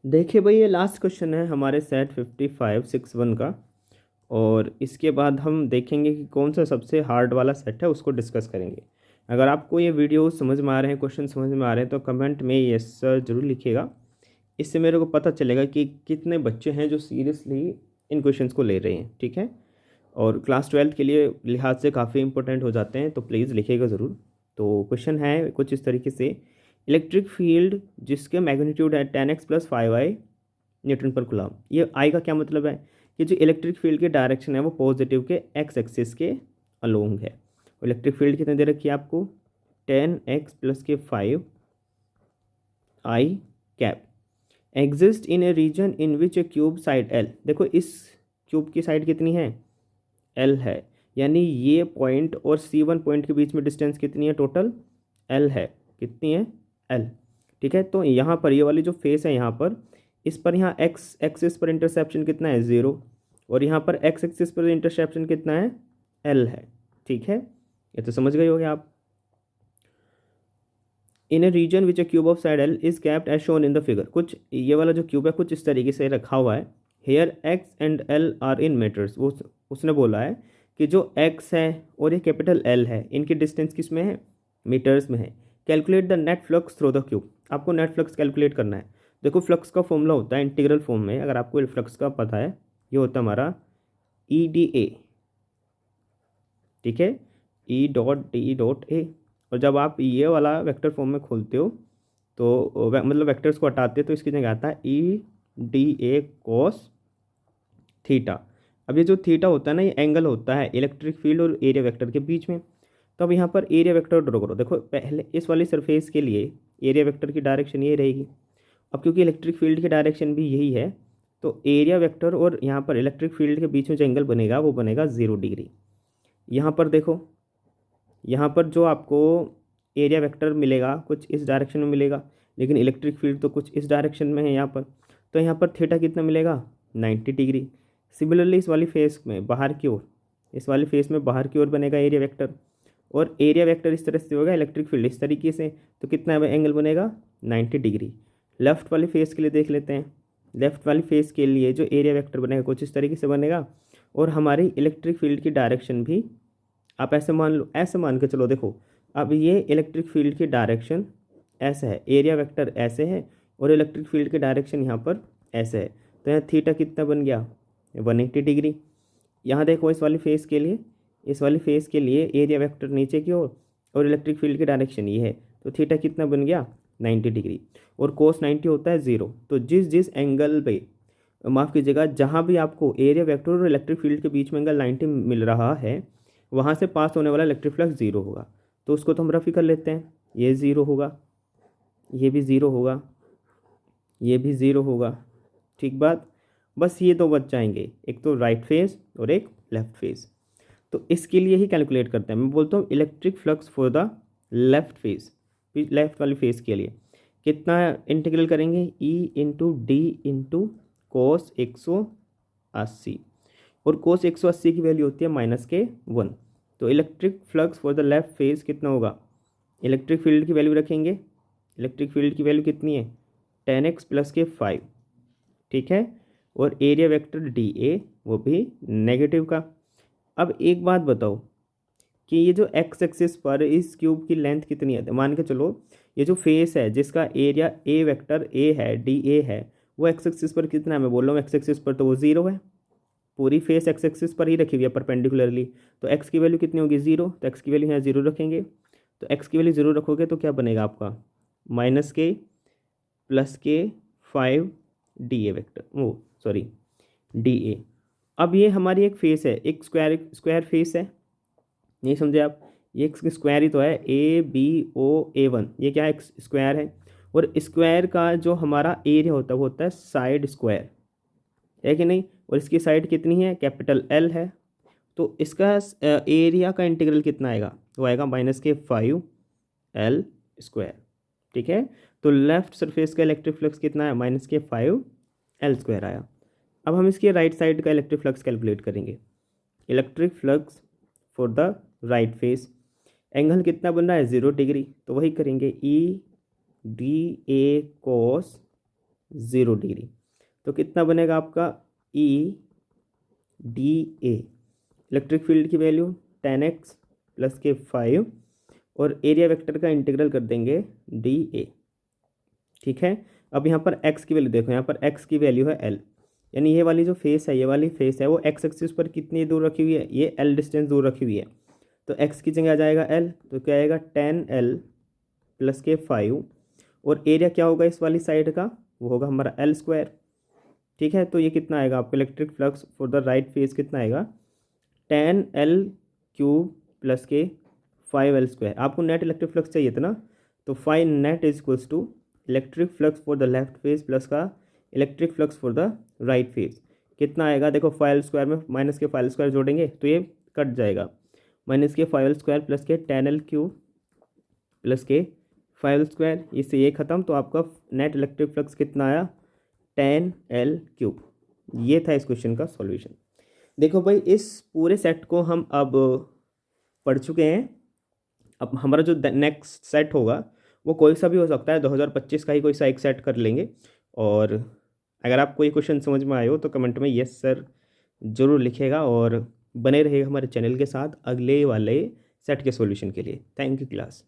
देखिए भाई, ये लास्ट क्वेश्चन है हमारे सेट 5561 का। और इसके बाद हम देखेंगे कि कौन सा सबसे हार्ड वाला सेट है, उसको डिस्कस करेंगे। अगर आपको ये वीडियो समझ में आ रहे हैं, क्वेश्चन समझ में आ रहे हैं, तो कमेंट में यस सर जरूर लिखिएगा। इससे मेरे को पता चलेगा कि कितने बच्चे हैं जो सीरियसली इन क्वेश्चंस को ले रहे हैं। ठीक है, और क्लास 12th के लिए लिहाज से काफ़ी इंपॉर्टेंट हो जाते हैं, तो प्लीज़ लिखिएगा ज़रूर। तो क्वेश्चन है कुछ इस तरीके से। इलेक्ट्रिक फील्ड जिसके मैग्नीट्यूड है 10x+5i न्यूटन पर कूलम। ये आई का क्या मतलब है कि जो इलेक्ट्रिक फील्ड की डायरेक्शन है वो पॉजिटिव के एक्स एक्सिस के अलोंग है। इलेक्ट्रिक फील्ड कितने दे रखी है आपको? 10x+5i cap exist in a region in which a cube side l. देखो इस क्यूब की साइड कितनी है? एल है। यानी ये पॉइंट और C1 पॉइंट के बीच में डिस्टेंस कितनी है टोटल? एल है। कितनी है? एल। ठीक है, तो यहाँ पर ये वाली जो फेस है यहाँ पर, इस पर यहाँ एक्स एक्सिस पर इंटरसेप्शन कितना है? 0। और यहाँ पर एक्स एक्सिस पर इंटरसेप्शन कितना है? एल है। ठीक है, ये तो समझ गए होगे आप। In a region which a cube of side L is kept as shown in the figure. कुछ ये वाला जो क्यूब है कुछ इस तरीके से रखा हुआ है। Here x and l are in meters. वो उसने बोला है कि जो एक्स है और ये कैपिटल एल है, इनकी डिस्टेंस किस में है? मीटर्स में है। Calculate the net flux through the cube. आपको नेट फ्लक्स कैलकुलेट करना है। देखो फ्लक्स का फॉर्मूला होता है इंटीग्रल फॉर्म में, अगर आपको फ्लक्स का पता है, ये होता है हमारा EDA। ठीक है, E.D.A। और जब आप ये वाला वेक्टर फॉर्म में खोलते हो तो मतलब वेक्टर्स को हटाते तो इसकी जगह आता है EDA कॉस थीटा। अब ये जो थीटा होता है ना, ये एंगल होता है इलेक्ट्रिक फील्ड और एरिया वेक्टर के बीच में। तो अब यहाँ पर एरिया वेक्टर ड्रॉ करो। देखो पहले इस वाली सरफेस के लिए एरिया वेक्टर की डायरेक्शन ये रहेगी। अब क्योंकि इलेक्ट्रिक फील्ड की डायरेक्शन भी यही है, तो एरिया वेक्टर और यहाँ पर इलेक्ट्रिक फील्ड के बीच में जो एंगल बनेगा वो बनेगा 0 डिग्री। यहाँ पर देखो, यहाँ पर जो आपको एरिया वेक्टर मिलेगा कुछ इस डायरेक्शन में मिलेगा, लेकिन इलेक्ट्रिक फील्ड तो कुछ इस डायरेक्शन में है यहाँ पर। तो यहाँ पर थीटा कितना मिलेगा? 90 डिग्री। सिमिलरली इस वाली फेस में बाहर की ओर, इस वाली फेस में बाहर की ओर बनेगा एरिया वेक्टर। और एरिया वेक्टर इस तरह से होगा, इलेक्ट्रिक फील्ड इस तरीके से, तो कितना एंगल बनेगा? 90 डिग्री। लेफ्ट वाली फेस के लिए देख लेते हैं। लेफ्ट वाली फेस के लिए जो एरिया वेक्टर बनेगा कुछ इस तरीके से बनेगा। और हमारी इलेक्ट्रिक फील्ड की डायरेक्शन भी आप ऐसे मान लो, ऐसे मान के चलो। देखो अब ये इलेक्ट्रिक फील्ड की डायरेक्शन ऐसे है, एरिया वेक्टर ऐसे है, और इलेक्ट्रिक फील्ड की डायरेक्शन यहाँ पर ऐसे है। तो यहाँ थीटा कितना बन गया? 180 डिग्री। यहाँ देखो इस वाली फेस के लिए, इस वाली फेस के लिए एरिया वेक्टर नीचे की ओर और इलेक्ट्रिक फील्ड की डायरेक्शन ये है, तो थीटा कितना बन गया? 90 डिग्री। और कोस 90 होता है 0। तो जिस जिस एंगल पे, माफ़ कीजिएगा, जहाँ भी आपको एरिया वेक्टर और इलेक्ट्रिक फील्ड के बीच में एंगल 90 मिल रहा है, वहाँ से पास होने वाला इलेक्ट्रिक फ्लक्स 0 होगा। तो उसको तो हम रफ ही कर लेते हैं। ये 0 होगा, ये भी 0 होगा, ये भी 0 होगा। ठीक बात। बस ये दो बच जाएंगे, एक तो राइट फेस और एक लेफ्ट फेस। तो इसके लिए ही कैलकुलेट करते हैं। मैं बोलता हूँ electric flux for the left face, left वाली फेस के लिए कितना इंटीग्रल करेंगे? E/D/कोस 180। और कोस 180 की वैल्यू होती है -1। तो electric flux for the left face कितना होगा? इलेक्ट्रिक फील्ड की वैल्यू रखेंगे। इलेक्ट्रिक फील्ड की वैल्यू कितनी है? 10x+5। ठीक है, और एरिया वेक्टर DA वो भी नेगेटिव का। अब एक बात बताओ कि ये जो एक्स एक्सिस पर इस क्यूब की लेंथ कितनी है? मान के चलो ये जो फेस है जिसका एरिया ए वेक्टर ए है, DA है, वो एक्स एक्सिस पर कितना है? मैं बोल रहा हूँ एक्स एक्सिस पर तो वो 0 है। पूरी फेस एक्स एक्सिस पर ही रखी हुई है परपेंडिकुलरली। तो एक्स की वैल्यू कितनी होगी? 0। तो एक्स की वैल्यू यहाँ 0 रखेंगे। तो एक्स की वैल्यू 0 रखोगे तो क्या बनेगा आपका? -k+k 5 DA वेक्टर, वो सॉरी DA। अब ये हमारी एक फेस है, एक स्क्वायर फेस है। नहीं समझे आप? ये एक स्क्वायर ही तो है, ABOA1। ये क्या है? एक स्क्वायर है। और स्क्वायर का जो हमारा एरिया होता है वो होता है साइड स्क्वायर, है कि नहीं? और इसकी साइड कितनी है? कैपिटल L है। तो इसका एरिया का इंटीग्रल कितना आएगा? वो आएगा -k 5L²। ठीक है, तो लेफ्ट सरफेस का इलेक्ट्रिक फ्लक्स कितना है? -k 5L² आया। अब हम इसके राइट साइड का इलेक्ट्रिक फ्लक्स कैलकुलेट करेंगे। Electric flux for the right face, angle कितना बन रहा है? 0 डिग्री। तो वही करेंगे, EDA cos 0 डिग्री। तो कितना बनेगा आपका E D A, electric field की वैल्यू 10x प्लस के 5 और एरिया वेक्टर का इंटीग्रल कर देंगे डी ए। ठीक है, अब यहाँ पर x की वैल्यू देखो, यहाँ पर x की वैल्यू है l, यानी ये वाली जो फेस है, ये वाली फेस है वो x एक्सिस पर कितनी दूर रखी हुई है, ये l डिस्टेंस दूर रखी हुई है। तो x की जगह आ जाएगा l, तो क्या आएगा 10l प्लस के 5 और एरिया क्या होगा इस वाली साइड का, वो होगा हमारा l स्क्वायर। ठीक है, तो ये कितना आएगा आपको electric flux for the right face कितना आएगा 10l क्यूब प्लस के 5l स्क्वायर। आपको नेट इलेक्ट्रिक फ्लक्स चाहिए था ना, तो find net is equals to electric flux for the left face plus का electric flux for the right face कितना आएगा। देखो 5l स्क्वायर में माइनस के 5l स्क्वायर जोड़ेंगे तो ये कट जाएगा, माइनस के 5l स्क्वायर प्लस के 10l क्यूब प्लस के 5l स्क्वायर, इससे ये ख़त्म। तो आपका नेट इलेक्ट्रिक फ्लक्स कितना आया 10l क्यूब। ये था इस क्वेश्चन का सॉल्यूशन। देखो भाई, इस पूरे सेट को हम अब पढ़ चुके हैं। अब हमारा जो नेक्स्ट सेट होगा वो कोई सा भी हो सकता है, 2025 का ही कोई सा एक सेट कर लेंगे। और अगर आपको ये क्वेश्चन समझ में आए हो तो कमेंट में यस सर ज़रूर लिखेगा और बने रहेगा हमारे चैनल के साथ अगले वाले सेट के सॉल्यूशन के लिए। Thank you class.